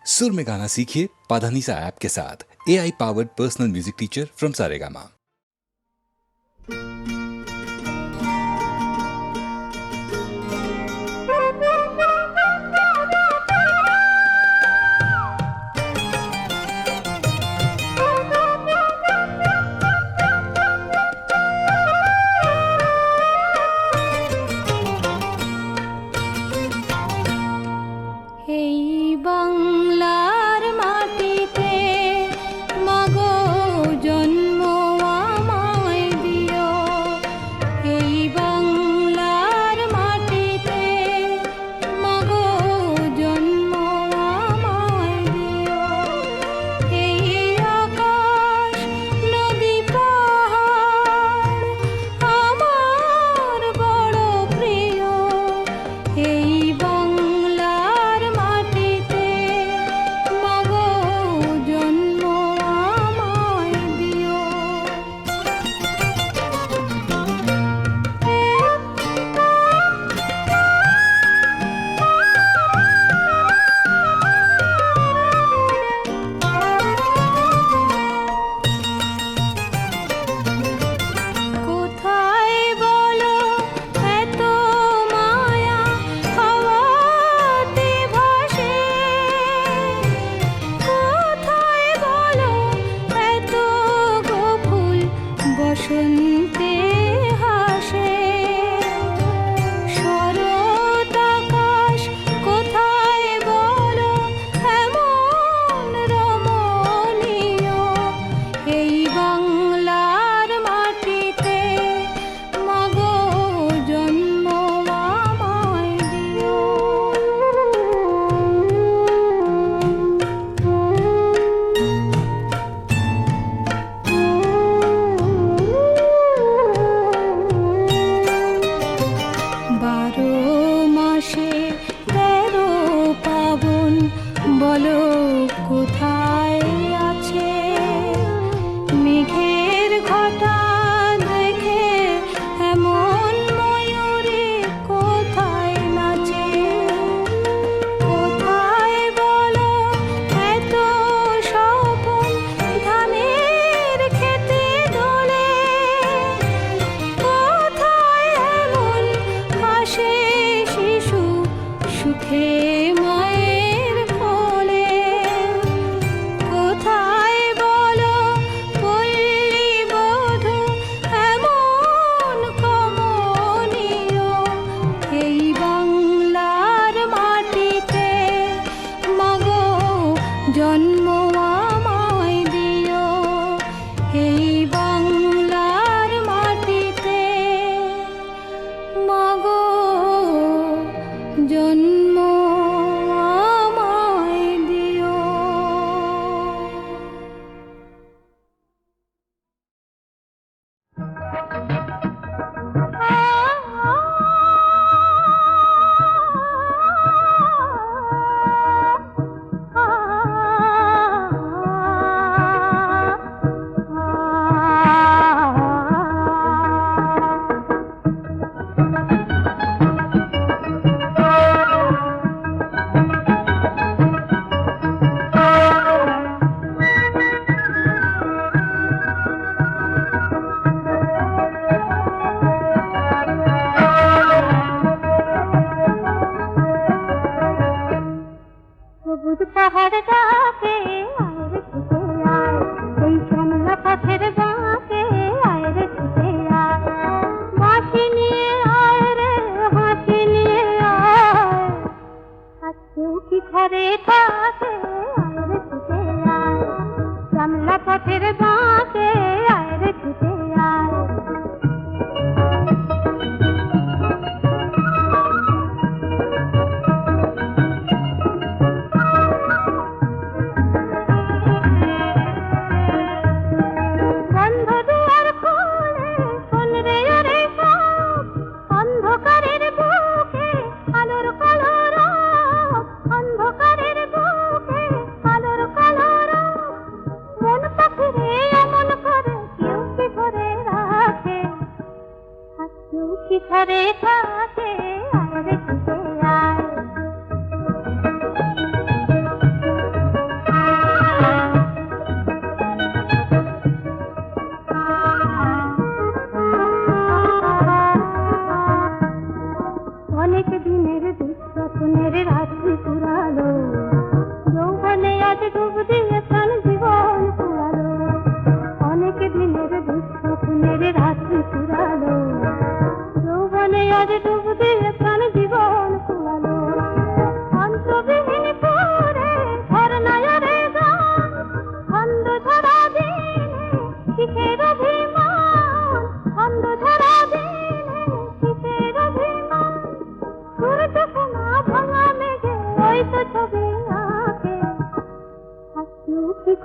सुर में गाना सीखिए पाधानीसा ऐप के साथ। AI powered personal music teacher from Saregama.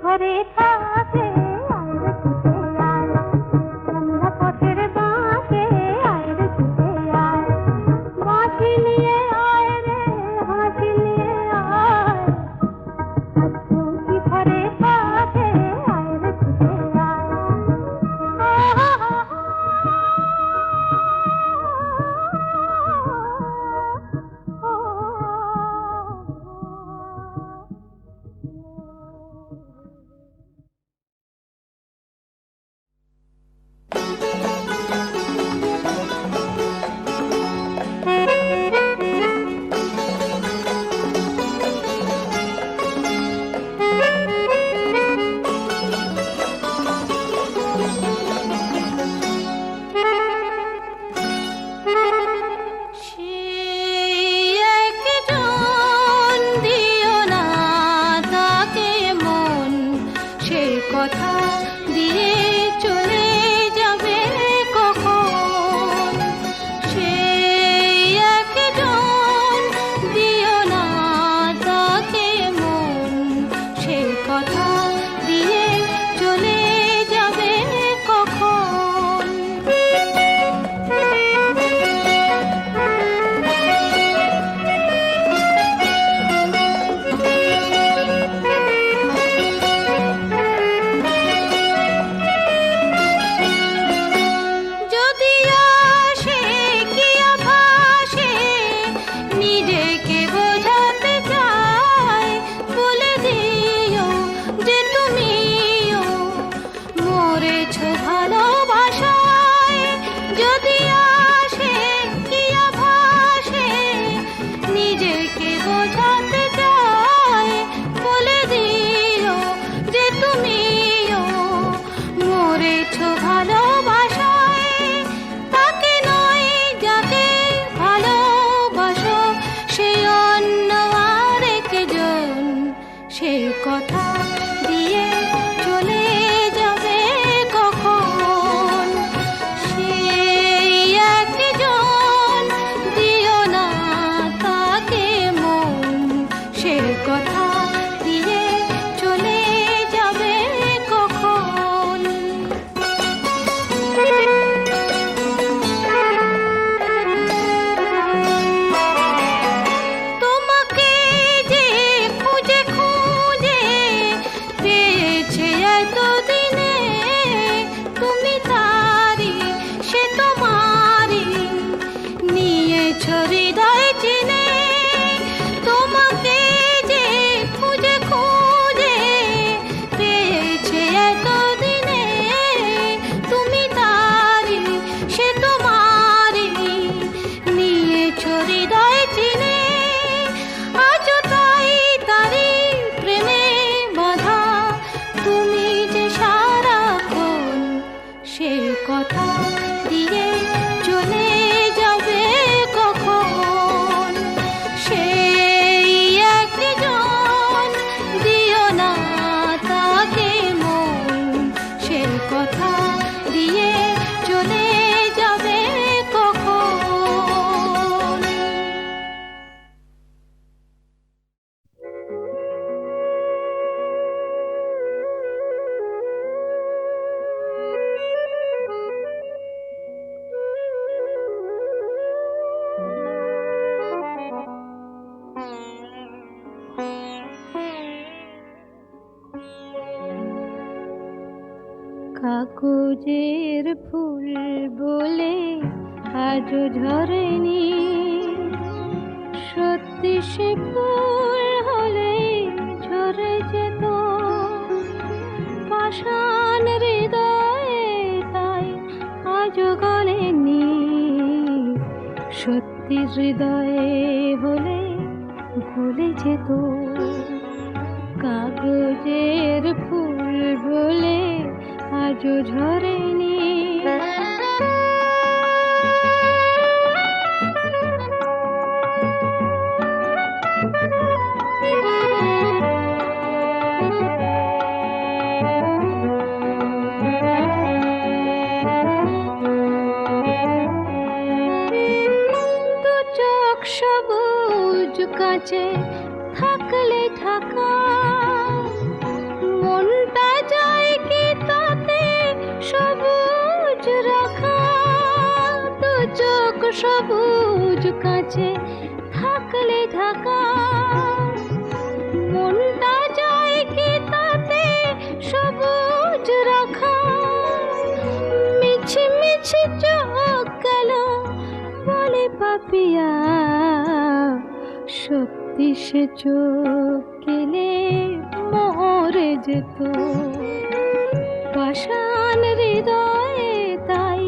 ঘরে থাকে আয়ের ছুটে আয়, সন্ধ্যা পথের বাঁকে আয়ের ছুটে আয়, বাঁশি নিয়ে আয় রে হাসি নিয়ে আয়, কি ঘরে থাকে আয়ের ছুটে আয়। কথা দিয়ে চলে যাবে কখন, সেই একজন দিও না তাকে মন, সেই কথা দিয়ে চলে যাবে কখন। কথা দিয়ে চলে যাবে কখন, সেই একজন দিও না তাকে মন, সে কথা দিয়ে চলে যাবে কখন। তোমাকে যে খুঁজে খুঁজে পেয়েছে এতদিনে, তুমি তারি সে তোমারি নিয়েছ হৃদয় চিনে। তোমাকে যে খুঁজে খুঁজে পেয়েছে এতদিনে, তুমি তারি সে তোমারি নিয়েছ হৃদয় চিনে। আজও তাই তারি প্রেমে বাঁধা, তুমি যে সারাক্ষণ সে কথা দিয়ে চলে যাবে কখন, সেই একজন দিও না তাকে মন, সে কথা দিয়ে চলে যাবে কখন। কাগজের ফুল বলে আজও ঝরেনি, সত্যি সে ফুল হলে ঝরে যেত। পাষাণ হৃদয়ে তাই আজও গলেনি, সত্যি হৃদয়ে হলে গলে যেত। কাগজের ফুল বলে আজও ঝরেনি। দু চোখ সবুজ কাঁচে থাকলে ঢাকা, মন পিয়া সত্যি সে চোখ গেলে মরে যেত পাষাণ হৃদয়ে তাই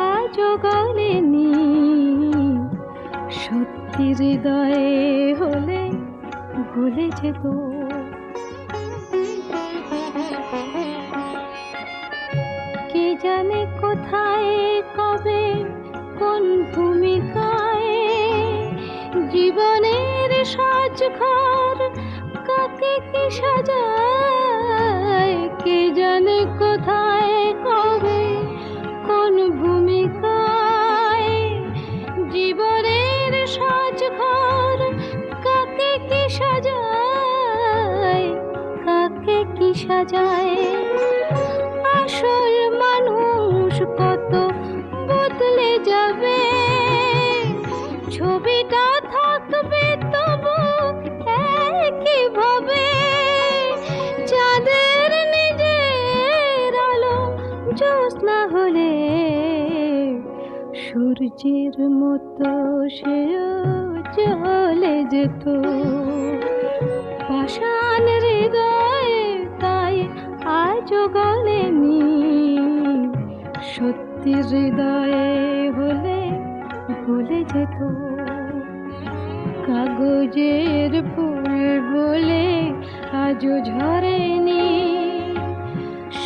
আজও গলেনি সত্যি হৃদয়ে হলে ভুলে যেত কে জানে কোথায় কবে কোন ভূমিকায় জীবনের সাজঘর কাকে কি সাজায় কে জানে কোথায় কবে কোন ভূমিকায় জীবনের সাজঘর কাকে কি সাজায় কাকে কি সাজায় আসল মানুষ কত বদলে যাবে ছবিটা থাকবে তবু একইভাবে চাঁদের নিজের আলো জ্যোৎস্না হলে সূর্যের মতো সেও জ্বলে যেত পাষাণ হৃদয়ে তাই আজও গলেনি সত্যি হৃদয়ে হলে ভুলে যেত কাগজের ফুল বলে আজও ঝরেনি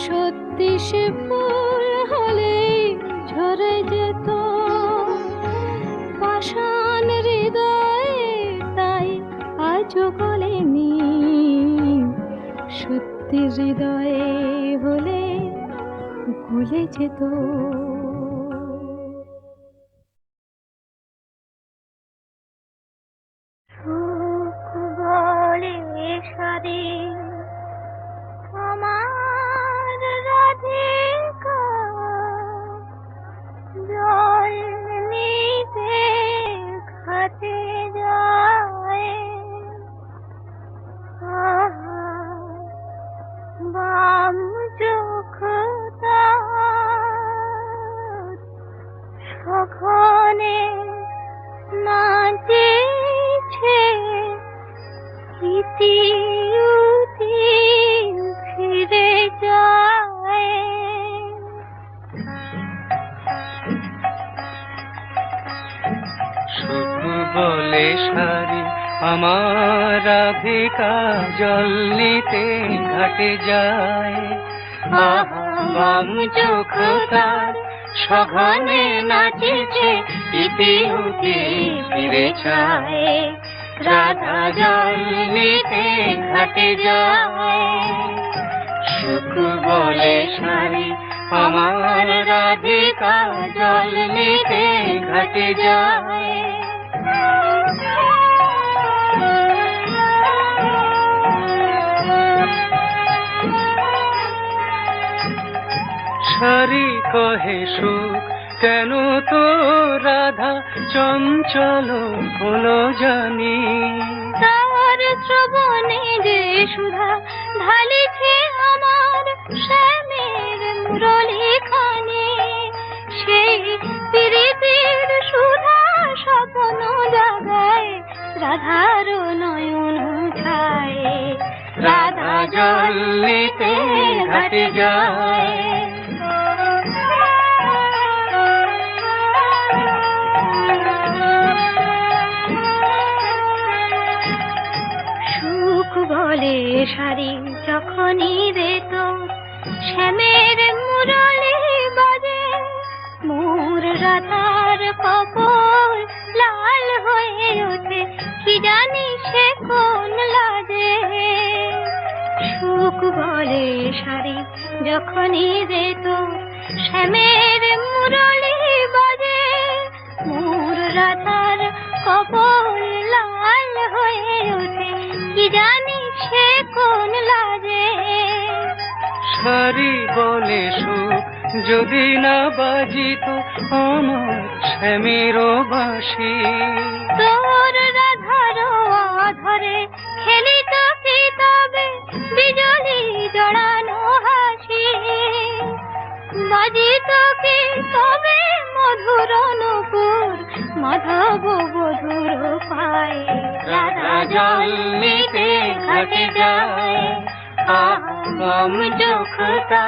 সত্যি সে ফুল হলে ঝরে যেত পাষাণ হৃদয়ে তাই আজও গলেনি সত্যি হৃদয়ে হলে ভুলে যেত আমার রাধিকা জল নিতে ঘাটে যায় বাম চোখ সখনে নাচেছে ইতি উতি ফিরে যায় সুখ বলে সারি আমার রাধিকা জল নিতে ঘাটে যায় বাম চোখ তার সঘনে নাচেছে ইতি উতি ফিরে যায় রাধা জল নিতে ঘাটে যায় সুখ বলে সারি আমার রাধিকা জল নিতে ঘাটে যায় সারি কহে সুখ কেন তো রাধা চঞ্চল হলো জানি তার শ্রবণে যে সুধা ঢালিছে আমার শ্যামের মুরলী খানে সেই প্রীতির সুধা স্বপ্ন জাগায় রাধার নয়ন ছায় রাধা জল নিতে ঘাটে যায় সুখ বলে সারি যখনই রে তোর শ্যামের মুরলী বাজে মোর রাধার কপল লাল হয়ে ওঠে কি জানি সে কোন লাজে সুখ বলে সারি যখনই রে তোর শ্যামের মুরলী বাজে মোর রাধার কপল লাল হয়ে ওঠে কি জানি সে কোন লাজে সারি বলে সুখ যদি না বাজিত আমার শ্যামের বাঁশি তোর রাধার আধারে খেলিত কি তবে বিজলি জড়ানো হাসি বাজিত কি তবে মধুর নূপুর মাধব মাধব বধুর পায়ে রাধা জল নিতে ঘাটে যায় আম চোখতা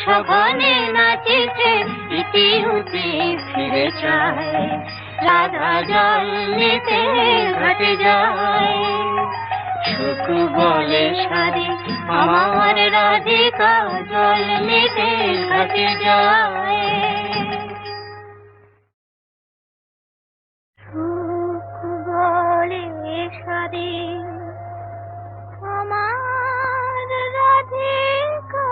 সঘনে নাচেছে ইতিহুতি ফিরে চায় রাধা জল নিতে ঘাটে যায় সুখ বলে সারি আমার রাধিকা জল নিতে ঘাটে যায় সুখ বলে সারি আমার রাধিকা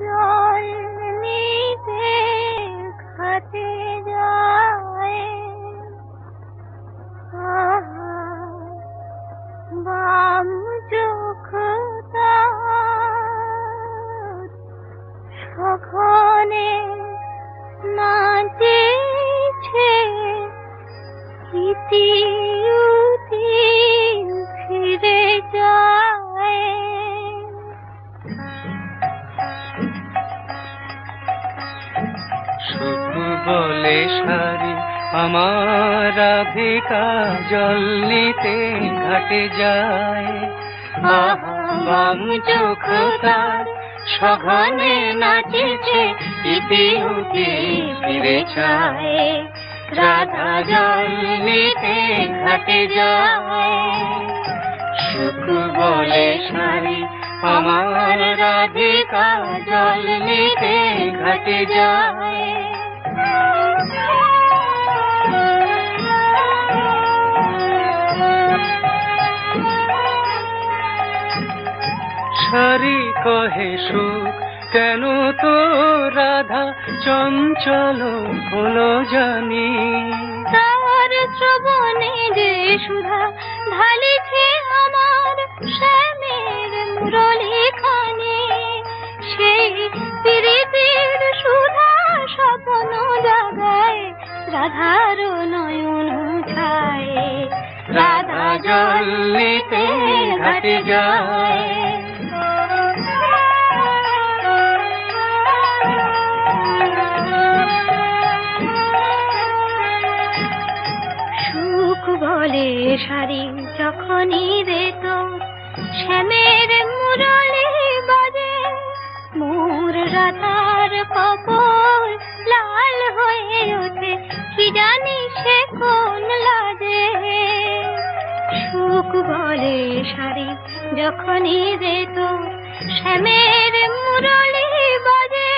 জল নিতে ঘাটে যায় বাম চোখ তার সঘনে নাচেছে ইতিউতি ফিরে যায় সুখ বলে সারি আমার রাধিকা জল নিতে ঘাটে যায় বাম চোখ তার সঘনে নাচেছে ইতিউতি ফিরে চায় রাধা জল নিতে ঘাটে যায় সুখ বলে সারি আমার রাধিকা জল নিতে ঘাটে যায় সারি কহে সুখ কেন তো রাধা চঞ্চল হলো জানি তার শ্রবণে যে সুধা ঢালিছে আমার শ্যামের মুরলি খানি সেই প্রীতির সুধা স্বপ্ন জাগায় রাধার নয়ন ছায় রাধা জল নিতে ঘাটে যায় সুখ বলে সারি যখনই রে তোর শ্যামের মুরলি বাজে মোর রাধার কপল লাল হয়ে ওঠে কি জানি সে কোন লাজে সুখ বলে সারি যখনই রে তোর শ্যামের মুরলি বাজে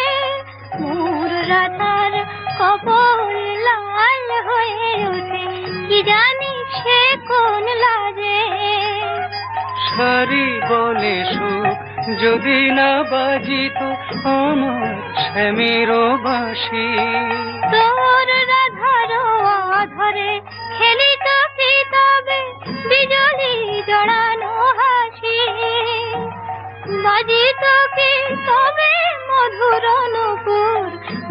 মোর রাধার কপল লাল হয়ে ওঠে কি জানি সে কোন লাজে সারি বলে সুখ যদি না বাজিত আমার শ্যামের বাঁশি তোর রাধার আধরে খেলিত কি তবে বিজলি জড়ানো হাসি বাজিত কি তবে মধুর নুপুর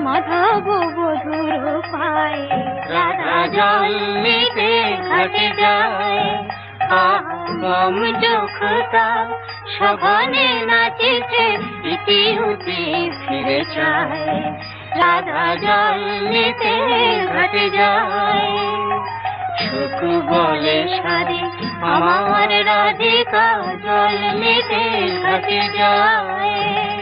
মাধব বধুর পায়ে রাধা জল নিতে ঘাটে যায় আম চোখতা সঘনে নাচেছে ইতিহুতি ফিরে চায় রাধা জল নিতে ঘাটে যায় সুখ বলে সারি আমার রাধিকা জল নিতে ঘাটে যায়